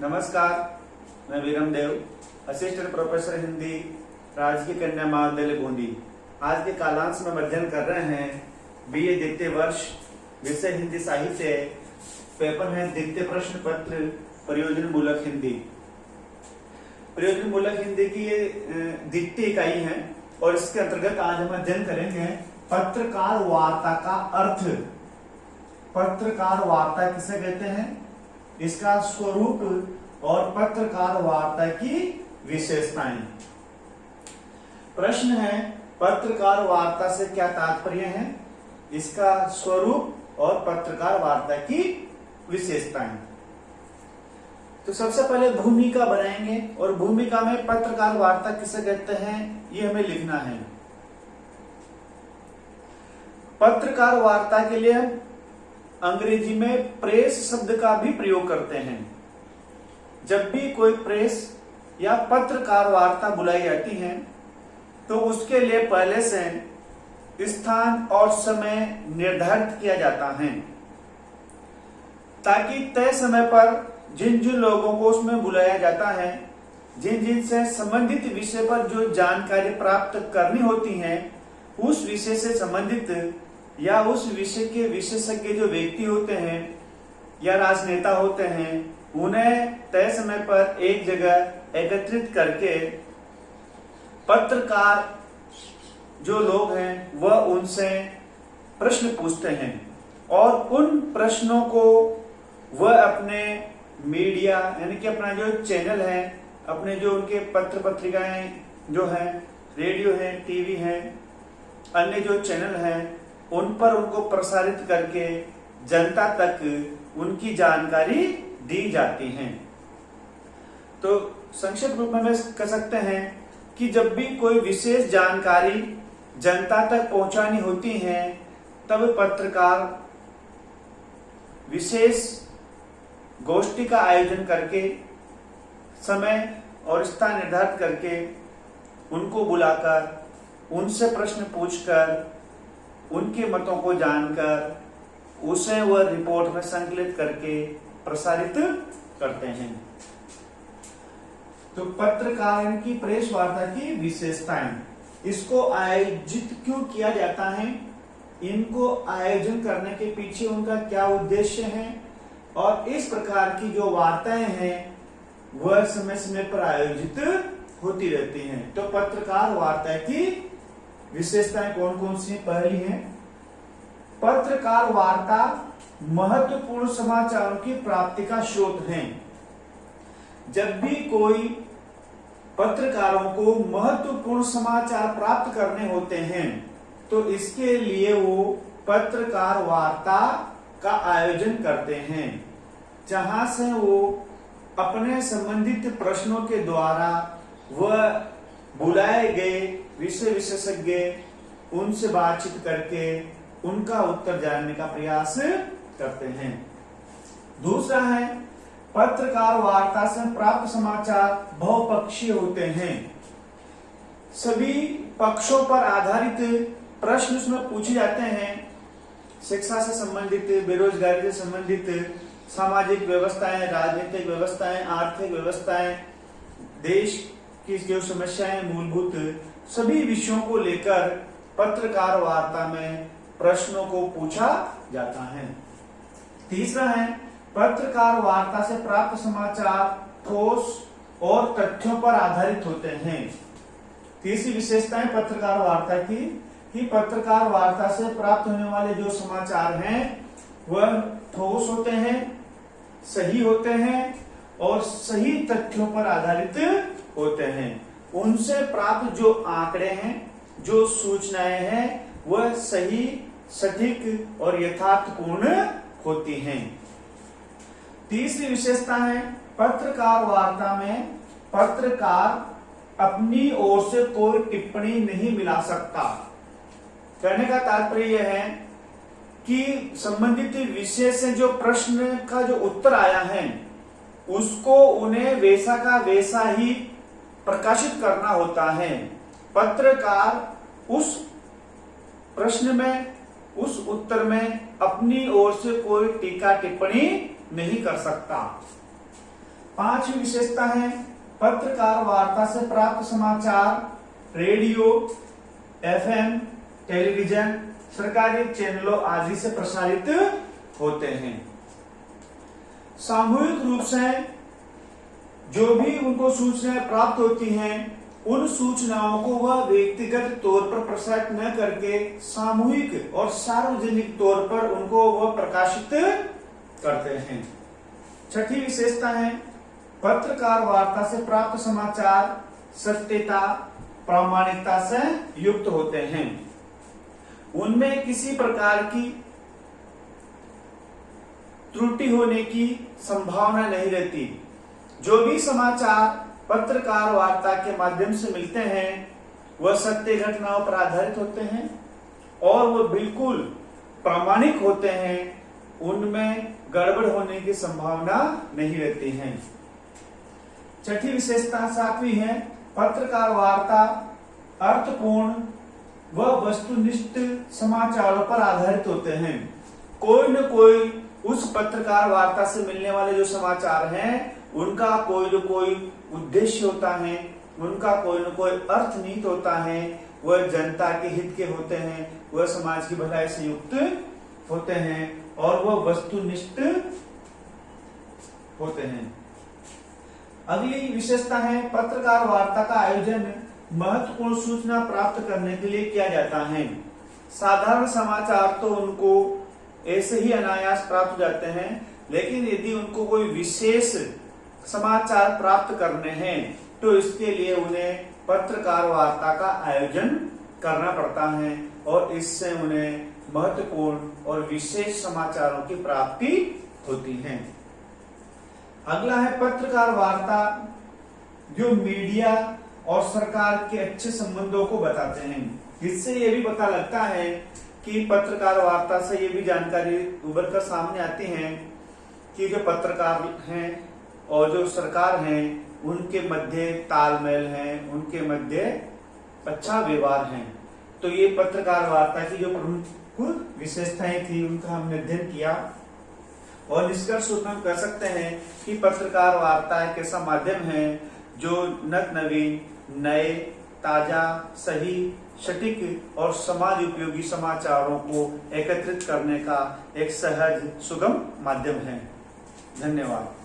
नमस्कार, मैं वीरम देव, assistant professor Hindi, राजकीय कन्या महाविद्यालय बूंदी। आज के कालांश में अध्ययन कर रहे हैं बीए द्वितीय वर्ष, विषय हिंदी साहित्य। पेपर है द्वितीय प्रश्न पत्र प्रयोजन मूलक हिंदी। प्रयोजन मूलक हिंदी की ये द्वितीय इकाई है और इसके अंतर्गत आज हम अध्ययन करेंगे पत्रकार वार्ता का अर्थ। पत्रकार वार्ता किसे कहते हैं, इसका स्वरूप और पत्रकार वार्ता की विशेषताएं। प्रश्न है, पत्रकार वार्ता से क्या तात्पर्य है, इसका स्वरूप और पत्रकार वार्ता की विशेषताएं। तो सबसे पहले भूमिका बनाएंगे और भूमिका में पत्रकार वार्ता किसे कहते हैं ये हमें लिखना है। पत्रकार वार्ता के लिए हम अंग्रेजी में प्रेस शब्द का भी प्रयोग करते हैं। जब भी कोई प्रेस या पत्रकार वार्ता बुलाई जाती है तो उसके लिए पहले से स्थान और समय निर्धारित किया जाता है, ताकि तय समय पर जिन जिन लोगों को उसमें बुलाया जाता है, जिन जिन से संबंधित विषय पर जो जानकारी प्राप्त करनी होती है, उस विषय से संबंधित या उस विषय के विशेषज्ञ जो व्यक्ति होते हैं या राजनेता होते हैं, उन्हें तय समय पर एक जगह एकत्रित करके पत्रकार जो लोग हैं वह उनसे प्रश्न पूछते हैं और उन प्रश्नों को वह अपने मीडिया यानी कि अपना जो चैनल है, अपने जो उनके पत्र पत्रिकाएं जो हैं, रेडियो है, टीवी है, अन्य जो चैनल हैं, उन पर उनको प्रसारित करके जनता तक उनकी जानकारी दी जाती है। तो संक्षिप्त रूप में कह सकते हैं कि जब भी कोई विशेष जानकारी जनता तक पहुंचानी होती है, तब पत्रकार विशेष गोष्ठी का आयोजन करके समय और स्थान निर्धारित करके उनको बुलाकर उनसे प्रश्न पूछकर उनके मतों को जानकर उसे वह रिपोर्ट में संकलित करके प्रसारित करते हैं। तो पत्रकार की प्रेस वार्ता की विशेषताएं, इसको आयोजित क्यों किया जाता है, इनको आयोजन करने के पीछे उनका क्या उद्देश्य है और इस प्रकार की जो वार्ताएं हैं वह समय समय पर आयोजित होती रहती हैं। तो पत्रकार वार्ता की विशेषताएं कौन कौन सी पहली है, पत्रकार वार्ता महत्वपूर्ण समाचारों की प्राप्ति का स्रोत है। जब भी कोई पत्रकारों को महत्वपूर्ण समाचार प्राप्त करने होते हैं तो इसके लिए वो पत्रकार वार्ता का आयोजन करते हैं, जहां से वो अपने संबंधित प्रश्नों के द्वारा वह बुलाए गए विषय विशेषज्ञ उनसे बातचीत करके उनका उत्तर जानने का प्रयास करते हैं। दूसरा है, पत्रकार वार्ता से प्राप्त समाचार बहुपक्षीय होते हैं। सभी पक्षों पर आधारित प्रश्न उसमें पूछे जाते हैं। शिक्षा से संबंधित, बेरोजगारी से संबंधित, सामाजिक व्यवस्थाएं, राजनीतिक व्यवस्थाएं, आर्थिक व्यवस्थाएं, देश की जो समस्याएं, मूलभूत सभी विषयों को लेकर पत्रकार वार्ता में प्रश्नों को पूछा जाता है। तीसरा है, पत्रकार वार्ता से प्राप्त समाचार ठोस और तथ्यों पर आधारित होते हैं। तीसरी विशेषता है पत्रकार वार्ता की कि पत्रकार वार्ता से प्राप्त होने वाले जो समाचार हैं वह ठोस होते हैं, सही होते हैं और सही तथ्यों पर आधारित होते हैं। उनसे प्राप्त जो आंकड़े हैं, जो सूचनाएं हैं, वह सही, सटीक और यथार्थपूर्ण होती हैं। तीसरी विशेषता है, पत्रकार वार्ता में पत्रकार अपनी ओर से कोई टिप्पणी नहीं मिला सकता। कहने का तात्पर्य यह है कि संबंधित विषय से जो प्रश्न का जो उत्तर आया है उसको उन्हें वैसा का वैसा ही प्रकाशित करना होता है। पत्रकार उस प्रश्न में, उस उत्तर में अपनी ओर से कोई टीका टिप्पणी नहीं कर सकता। पांचवी विशेषता है पत्रकार वार्ता से प्राप्त समाचार रेडियो, एफएम, टेलीविजन, सरकारी चैनलों आदि से प्रसारित होते हैं। सामूहिक रूप से जो भी उनको सूचनाएं प्राप्त होती हैं, उन सूचनाओं को वह व्यक्तिगत तौर पर प्रसारित न करके सामूहिक और सार्वजनिक तौर पर उनको वह प्रकाशित करते हैं। छठी विशेषता है पत्रकार वार्ता से प्राप्त समाचार सत्यता, प्रामाणिकता से युक्त होते हैं। उनमें किसी प्रकार की त्रुटि होने की संभावना नहीं रहती। जो भी समाचार पत्रकार वार्ता के माध्यम से मिलते हैं वह सत्य घटनाओं पर आधारित होते हैं और वह बिल्कुल प्रामाणिक होते हैं। उनमें गड़बड़ होने की संभावना नहीं रहती है। छठी विशेषता सातवीं है पत्रकार वार्ता अर्थपूर्ण व वस्तुनिष्ठ समाचारों पर आधारित होते हैं। कोई न कोई उस पत्रकार वार्ता से मिलने वाले जो समाचार हैं उनका कोई न कोई उद्देश्य होता है, उनका कोई न कोई अर्थ नीत होता है, वह जनता के हित के होते हैं, वह समाज की भलाई से युक्त होते हैं और वह वस्तुनिष्ठ होते हैं। अगली विशेषता है पत्रकार वार्ता का आयोजन महत्वपूर्ण सूचना प्राप्त करने के लिए किया जाता है। साधारण समाचार तो उनको ऐसे ही अनायास प्राप्त हो जाते हैं, लेकिन यदि उनको कोई विशेष समाचार प्राप्त करने हैं तो इसके लिए उन्हें पत्रकार वार्ता का आयोजन करना पड़ता है और इससे उन्हें महत्वपूर्ण और विशेष समाचारों की प्राप्ति होती है। अगला है पत्रकार वार्ता जो मीडिया और सरकार के अच्छे संबंधों को बताते हैं। इससे ये भी पता लगता है कि पत्रकार वार्ता से ये भी जानकारी उभर कर सामने आती है कि जो पत्रकार हैं और जो सरकार हैं उनके मध्य तालमेल है, उनके मध्य अच्छा व्यवहार है। तो ये पत्रकार वार्ता की जो प्रमुख विशेषताएं थी उनका हमने अध्ययन किया और निष्कर्ष रूप में हम कह सकते हैं कि पत्रकार वार्ता एक ऐसा माध्यम है जो नत नवीन, नए, ताजा, सही, सटीक और समाज उपयोगी समाचारों को एकत्रित करने का एक सहज सुगम माध्यम है। धन्यवाद।